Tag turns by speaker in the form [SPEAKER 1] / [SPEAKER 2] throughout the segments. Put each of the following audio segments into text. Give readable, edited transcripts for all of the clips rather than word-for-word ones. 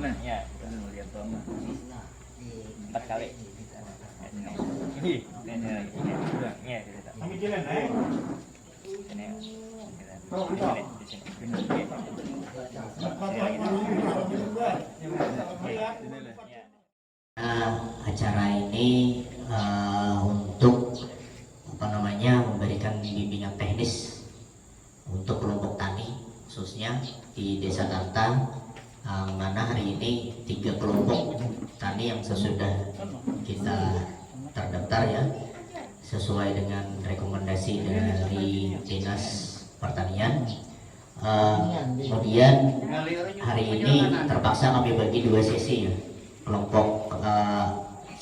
[SPEAKER 1] Ya, lihat tuh 4 kali. Ini
[SPEAKER 2] Kami jalan,
[SPEAKER 1] ini.
[SPEAKER 3] Acara ini untuk memberikan bimbingan teknis untuk kelompok tani khususnya di Desa Tanta, mana hari ini 3 kelompok tani yang sesudah kita terdaftar ya sesuai dengan rekomendasi dari Dinas Pertanian. Kemudian hari ini terpaksa kami bagi 2 sesi ya, kelompok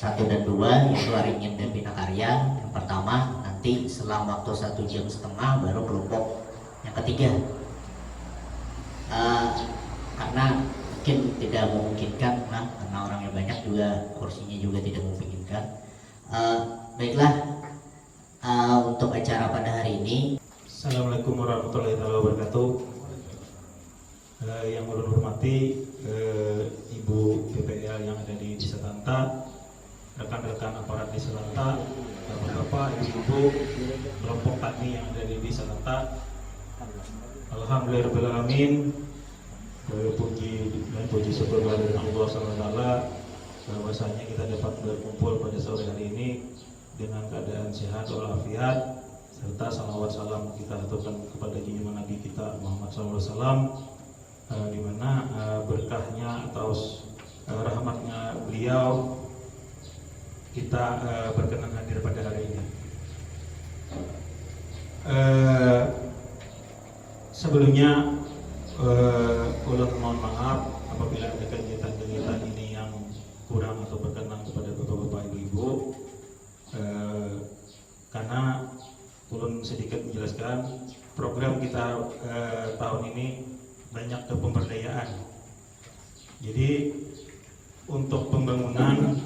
[SPEAKER 3] 1 dan 2 yaitu Aringin dan Bina Karya. Yang pertama nanti selang waktu 1,5 jam baru kelompok yang ketiga, karena mungkin tidak memungkinkan karena orangnya banyak juga, kursinya juga tidak memungkinkan. Baiklah, untuk acara pada hari ini.
[SPEAKER 2] Assalamualaikum warahmatullahi wabarakatuh. Yang ulun hormati Ibu PPL yang ada di Desa Tanta, rekan-rekan aparat Desa Tanta, bapak-bapak, ibu-ibu, kelompok tani yang ada di Desa Tanta. Alhamdulillahirrahmanirrahim. Puji syukur dari Allah SWT bahwasanya kita dapat berkumpul pada sore hari ini dengan keadaan sehat walafiat, serta salawat salam kita aturkan kepada junjungan Nabi kita Muhammad SAW, di mana berkahnya atau rahmatnya beliau kita berkenan hadir pada hari ini. Sebelumnya ulun mohon maaf apabila ada kegiatan-kegiatan ini yang kurang atau berkenan kepada bapak-bapak ibu-ibu, karena ulun sedikit menjelaskan program kita tahun ini banyak ke pemberdayaan. Jadi untuk pembangunan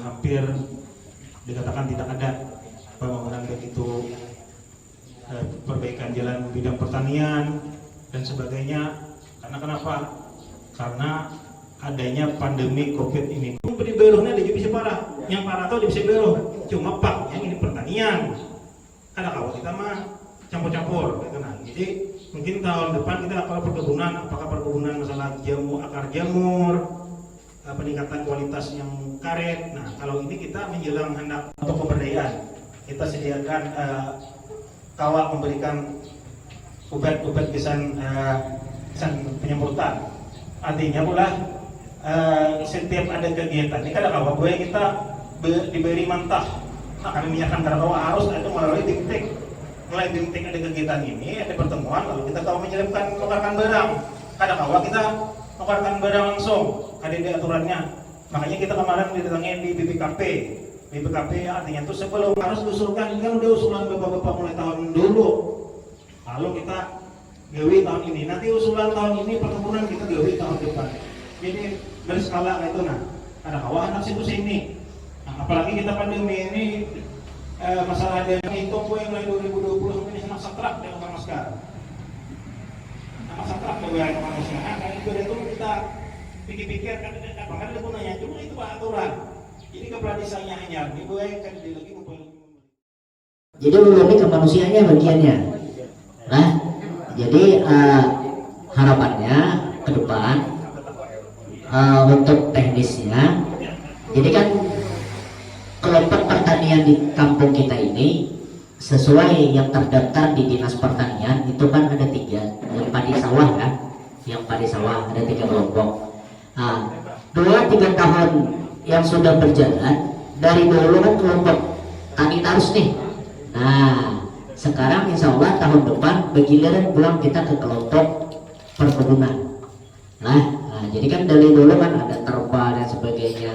[SPEAKER 2] hampir dikatakan tidak ada pembangunan begitu, perbaikan jalan bidang pertanian dan sebagainya. Karena kenapa? Karena adanya pandemi COVID ini. Di beruhnya ada bisa parah, yang parah tuh bisa beruh. Cuma pak, yang ini pertanian. Ada kalau kita mah campur-campur, gitu nah. Jadi mungkin tahun depan kita kalau perkebunan, apakah perkebunan masalah akar jamur, peningkatan kualitas yang karet. Nah kalau ini kita menjelang hendak untuk pemberdayaan, kita sediakan kawal memberikan obat-obat kesan penyemprotan. Artinya pula setiap ada kegiatan ini kadang kawal gue kita diberi mantah. Nah kami menyiapkan karena harus itu melalui mulai bintik ada kegiatan ini, ada pertemuan, lalu kita tahu menukarkan barang. Kadang kawal kita nukarkan barang langsung, ada di aturannya. Makanya kita kemarin didatangi di BPKP. BPKP artinya itu sebelum harus diusulkan, ini kan udah usulan bapak-bapak mulai tahun dulu. Lalu kita gawi tahun ini, nanti usulan tahun ini perkebunan kita gawi tahun depan. Jadi berskala kayak itu. Nah, ada kawan anak situ sini. Nah, apalagi kita pandemi ini masalah ada itu yang mulai 2020 sampai ini sangat sakrak dengan Kang Maskar. Sangat sakrak dengan Kang Maskar. Nah, itu kita pikir-pikir kan ada gunanya, cuma itu aturan. Jadi keberadisannya hanya ibu kan dia lagi
[SPEAKER 3] jadi ini kemanusiaannya bagiannya. Nah, jadi harapannya ke depan untuk teknisnya, jadi kan kelompok pertanian di kampung kita ini sesuai yang terdaftar di Dinas Pertanian itu kan ada 3, yang padi sawah kan, yang padi sawah ada 3 kelompok. 2-3 tahun yang sudah berjalan dari dulu kan kelompok tani tarus nih. Nah sekarang insya Allah tahun depan bergiliran pulang kita ke kelompok perkebunan. Nah jadi kan dari dulu kan ada terpa dan sebagainya.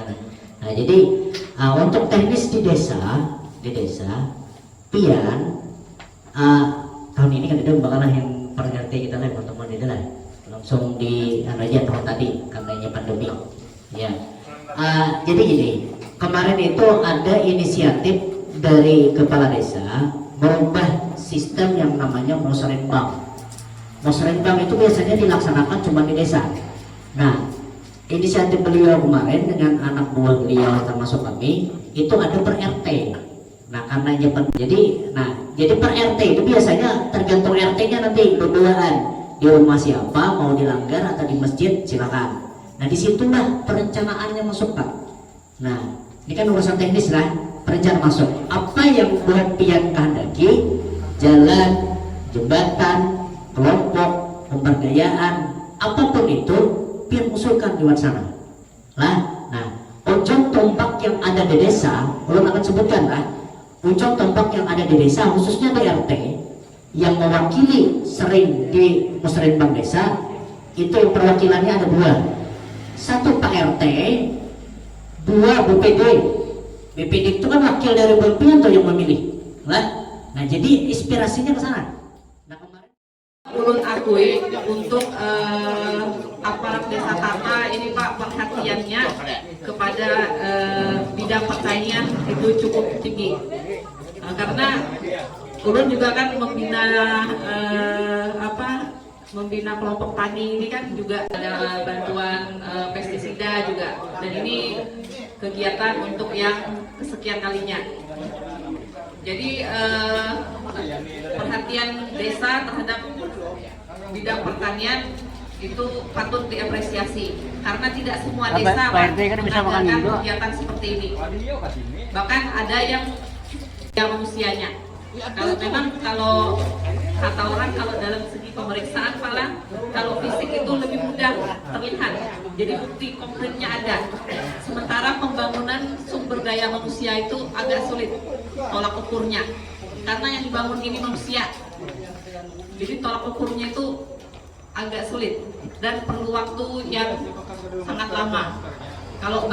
[SPEAKER 3] Nah jadi untuk teknis di desa pian tahun ini kan ada bakalan yang perganti kita lah teman-teman ini lah langsung di aja tahun tadi karena pandemi ya. Jadi gini, kemarin itu ada inisiatif dari kepala desa merubah sistem yang namanya musrenbang. Musrenbang itu biasanya dilaksanakan cuma di desa. Nah, inisiatif beliau kemarin dengan anak buah beliau termasuk kami itu ada per RT. Nah, karena jadi per RT itu biasanya tergantung RT-nya nanti berduaan di rumah siapa mau dilanggar atau di masjid silakan. Nah, disitulah perencanaannya masuk Pak. Nah, ini kan urusan teknis lah, perencanaan masuk. Apa yang buat pihak kehendaki, jalan, jembatan, kelompok, pemberdayaan, apapun itu, biar usulkan lewat sana. Nah, ujung tombak yang ada di desa, belum akan sebutkan lah. Ujung tombak yang ada di desa, khususnya di RT, yang mewakili sering di musrenbang desa, itu perwakilannya ada dua. Satu Pak RT, dua BPD. BPD itu kan wakil dari Bapianto yang memilih. Nah, jadi inspirasinya ke sana. Nah, kemarin
[SPEAKER 4] Ulun akui untuk aparat desa Tata ini Pak, perhatiannya kepada bidang pertanian itu cukup tinggi. Karena Ulun juga kan membina kelompok tani ini kan juga ada bantuan pestisida juga, dan ini kegiatan untuk yang kesekian kalinya. Jadi perhatian desa terhadap bidang pertanian itu patut diapresiasi, karena tidak semua desa mengadakan kegiatan seperti ini. Bahkan ada yang manusianya. Kalau kata orang, kalau dalam segi pemeriksaan malah kalau fisik itu lebih mudah terlihat, jadi bukti konkretnya ada. Sementara pembangunan sumber daya manusia itu agak sulit tolak ukurnya, karena yang dibangun ini manusia, jadi tolak ukurnya itu agak sulit dan perlu waktu yang sangat lama. Kalau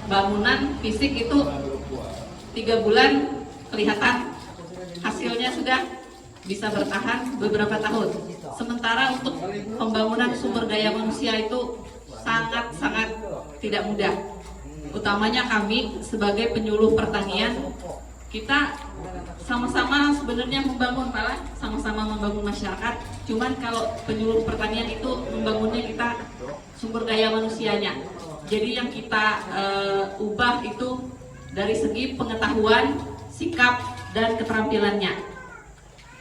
[SPEAKER 4] bangunan fisik itu 3 bulan kelihatan, hasilnya sudah bisa bertahan beberapa tahun. Sementara untuk pembangunan sumber daya manusia itu sangat-sangat tidak mudah. Utamanya kami sebagai penyuluh pertanian, kita sama-sama sebenarnya membangun, malah sama-sama membangun masyarakat. Cuman kalau penyuluh pertanian itu membangunnya kita sumber daya manusianya. Jadi yang kita ubah itu dari segi pengetahuan, sikap, dan keterampilannya.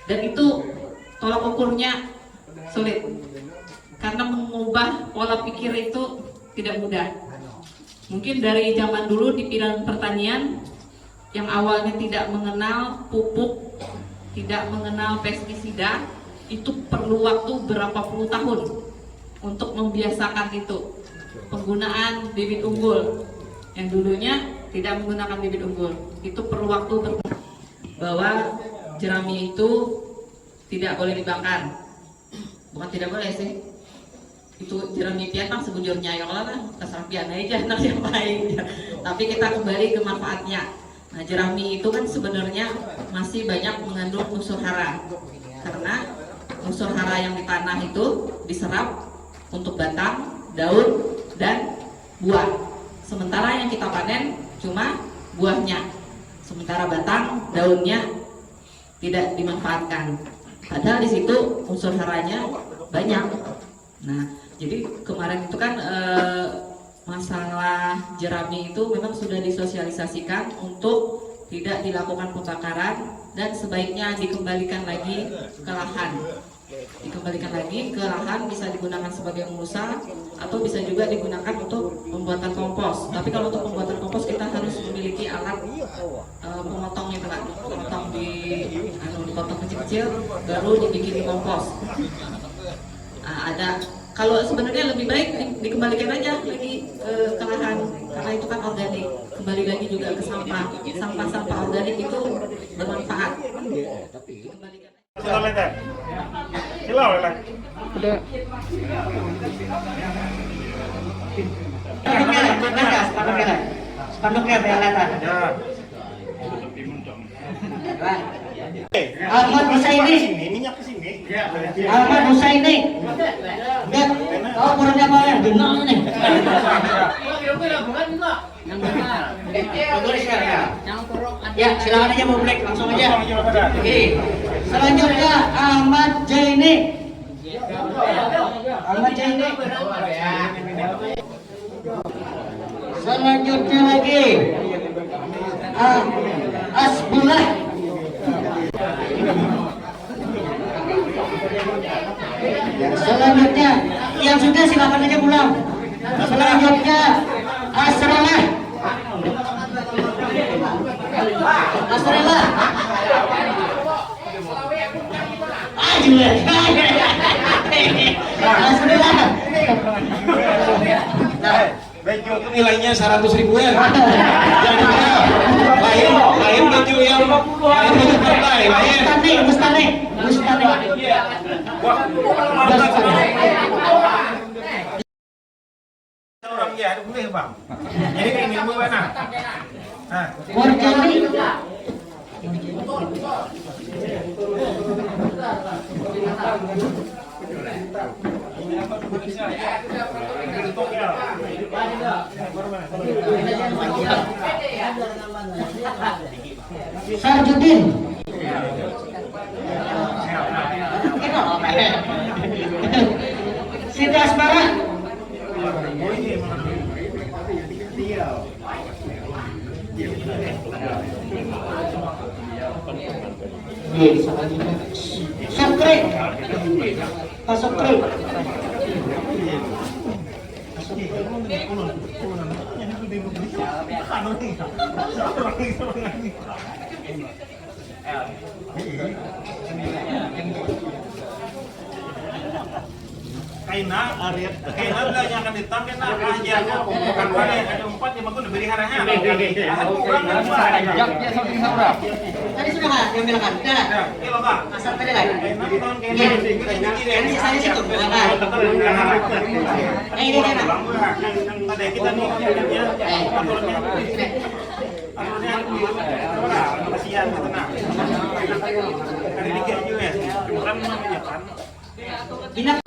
[SPEAKER 4] Dan itu tolak ukurnya sulit, karena mengubah pola pikir itu tidak mudah. Mungkin dari zaman dulu di bidang pertanian yang awalnya tidak mengenal pupuk, tidak mengenal pestisida, itu perlu waktu berapa puluh tahun untuk membiasakan itu. Penggunaan bibit unggul yang dulunya tidak menggunakan bibit unggul, itu perlu waktu bahwa jerami itu tidak boleh dibakar. Bukan tidak boleh sih, itu jerami pian sebujurnya ya Allah kesampian aja nak yang lain. Tapi kita kembali ke manfaatnya. Nah, jerami itu kan sebenarnya masih banyak mengandung unsur hara, karena unsur hara yang di tanah itu diserap untuk batang, daun, dan buah. Sementara yang kita panen cuma buahnya, sementara batang, daunnya tidak dimanfaatkan. Padahal di situ unsur haranya banyak. Nah, jadi kemarin itu kan masalah jerami itu memang sudah disosialisasikan untuk tidak dilakukan pembakaran dan sebaiknya dikembalikan lagi ke lahan. Dikembalikan lagi ke lahan, bisa digunakan sebagai mulsa atau bisa juga digunakan untuk pembuatan kompos. Tapi kalau untuk pembuatan kompos kita harus memiliki alat pemotong itu kan, potong dipotong kecil-kecil baru dibikin di kompos. Ada, kalau sebenarnya lebih baik dikembalikan aja lagi ke lahan, karena itu kan organik. Kembali lagi juga ke sampah organik itu bermanfaat. Dikembalikan.
[SPEAKER 2] Udah.
[SPEAKER 3] Spanduknya kelihatan.
[SPEAKER 2] Ya.
[SPEAKER 3] Ahmad Husaini.
[SPEAKER 2] Minyak ke sini.
[SPEAKER 3] Ahmad Husaini. Lihat, kau kurangnya apa ya? Dengar nih. Ya, silakan aja publik, langsung aja. Oke. Selanjutnya Ahmad Jaini. Ahmad Jaini. Selanjutnya lagi Asbullah. Selanjutnya yang sudah silakan aja pulang. Selanjutnya Asrallah. Asrallah. Ajulah. Asrallah.
[SPEAKER 2] Baju itu nilainya 100.000-an. Lain baju yang baju partai lain.
[SPEAKER 3] Mustane.
[SPEAKER 2] Orang ya, ada boleh bang. Jadi kayak ini ilmu mana? Nah,
[SPEAKER 3] Morjani. Sarjudin. Siti Asmara. Sokri. Pak Sokri.
[SPEAKER 2] Kaina belanja akan ditang kena aja bukan pada ada 4 yang aku diberi haranya.
[SPEAKER 1] Jaknya samping sabra.
[SPEAKER 3] Tadi sudah nggak yang bilang kan? Udah nggak?
[SPEAKER 2] Kilo Pak.
[SPEAKER 3] Asal tadi kan? Ini sisanya situ. Ini kan?
[SPEAKER 2] Ada kita nih aturannya. Kasihan tenang. Ada dikit juga ya. Bukan namanya kan.
[SPEAKER 3] Ini